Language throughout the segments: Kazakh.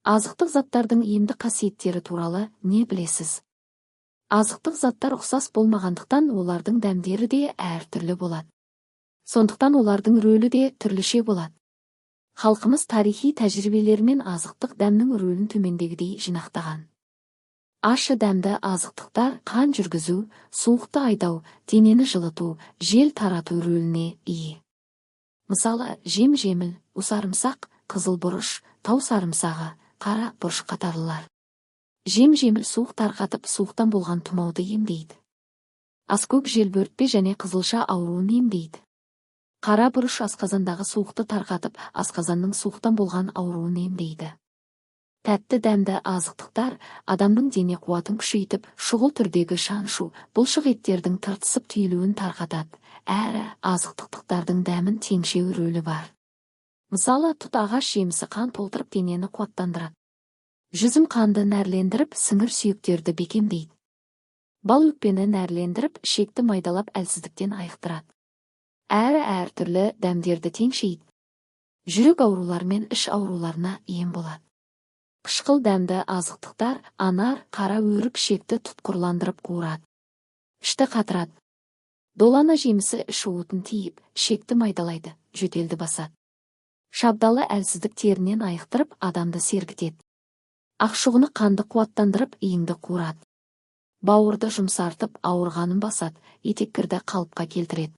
Азықтық заттардың емдік қасиеттері туралы не білесіз? Азықтық заттар ұқсас болмағандықтан олардың дәмдері де әртүрлі болады. Сондықтан олардың рөлі де түрліше болады. Халқымыз тарихи тәжірибелермен азықтық дәмнің рөлін төмендегідей жинақтаған. Ащы дәмді азықтықтар қан жүргізу, суықты айдау, денені жылыту, жел тарату рөліне ие. Мысалы, жем-жеміл, усарымсақ, қызыл бұрыш, тау сарымсағы, қара бұрыш қатарлылар. Жем-жеміл суық тарқатып, суықтан болған тұмауды емдейді. Аскөк желбөртпе және қызылша ауруын емдейді. Қара бұрыш асқазандағы суықты тарқатып, асқазанның суықтан болған ауруын емдейді. Тәтті дәмді азықтықтар адамның дене қуатын күшейтіп, шұғыл түрдегі шаншу, бұлшық еттердің тыртысып түйілуін тарқатады. Әрі азықтықтардың дәмін теңшеу рөлі бар. Мысалы, тұт ағаш жемісі қан толтырып денені қуаттандырады. Жүзім қанды нәрлендіріп, сіңір сүйектерді бекемдейді. Бал өкпені нәрлендіріп, ішекті майдалап әлсіздіктен айықтырады. Әрі әртүрлі дәмдерді теңшейді. Жүрек аурулары мен іш ауруларына ем болады. Қышқыл дәмді азықтықтар анар, қара өрік ішекті тұтқырландырып қуырады. Ішті қатырады. Долана жемісі іш уытын тиіп, ішекті майдалайды, жөтелді басады. Шабдалы әлсіздік терінен айықтырып, адамды сергітеді. Ақшұғыны қанды қуаттандырып, иіңді қуырады. Бауырды жұмсартып, ауырғанын басады, етеккірді қалыпқа келтіреді.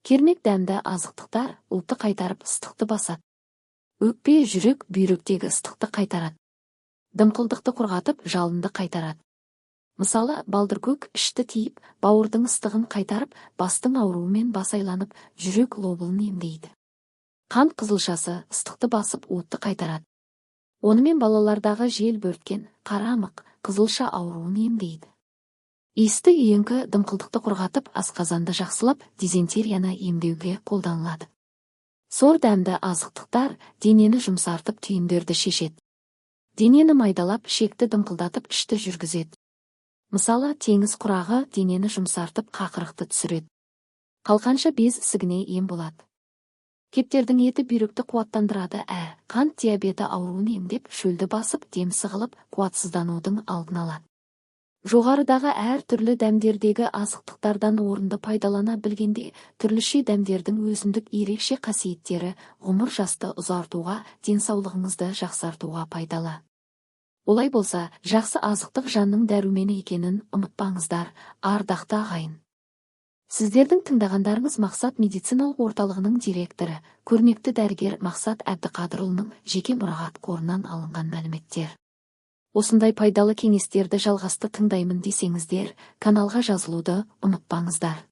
Кермек дәмді азықтықтар уытты қайтарып, ыстықты басады. Өкпе, жүрек, бүйректегі ыстықты қайтарады. Дымқылдықты құрғатып, жалынды қайтарады. Мысалы, балдыркөк ішті тиіп, бауырдың ыстығын қайтарып, бастың ауруымен бас айланып, жүрек лобылын емдейді. Қант қызылшасы ыстықты басып, уытты қайтарады. Онымен балалардағы жел бөрткен, қарамық, қызылша ауруын емдейді. Иісті үйеңкі дымқылдықты құрғатып, асқазанды жақсылап, дизентерияны емдеуге қолданылады. Сор дәмді азықтықтар денені жұмсартып, түйіндерді шешеді. Денені майдалап, ішекті дымқылдатып, ішті жүргізеді. Мысалы, теңіз құрағы денені жұмсартып, қақырықты түсіреді. Қалқанша без ісігіне ем болады. Кептердің еті бүйректі қуаттандырады, қант диабеті ауруын емдеп, шөлді басып, дем сығылып, қуатсызданудың алдын алады. Жоғарыдағы әр түрлі дәмдердегі азықтықтардан орынды пайдалана білгенде, түрліше дәмдердің өзіндік ерекше қасиеттері ғұмыр жасты ұзартуға, денсаулығыңызды жақсартуға пайдалы. Олай болса, жақсы азықтық жанның дәрумені екенін ұмытпаңыздар, ардақты ағайын. Сіздердің тыңдағандарыңыз Мақсат медициналық орталығының директоры, көрнекті дәрігер Мақсат Әбдіқадырұлының жеке мұрағат қорынан алынған мәліметтер. Осындай пайдалы кеңестерді жалғасты тыңдаймын десеңіздер, каналға жазылуды ұмытпаңыздар.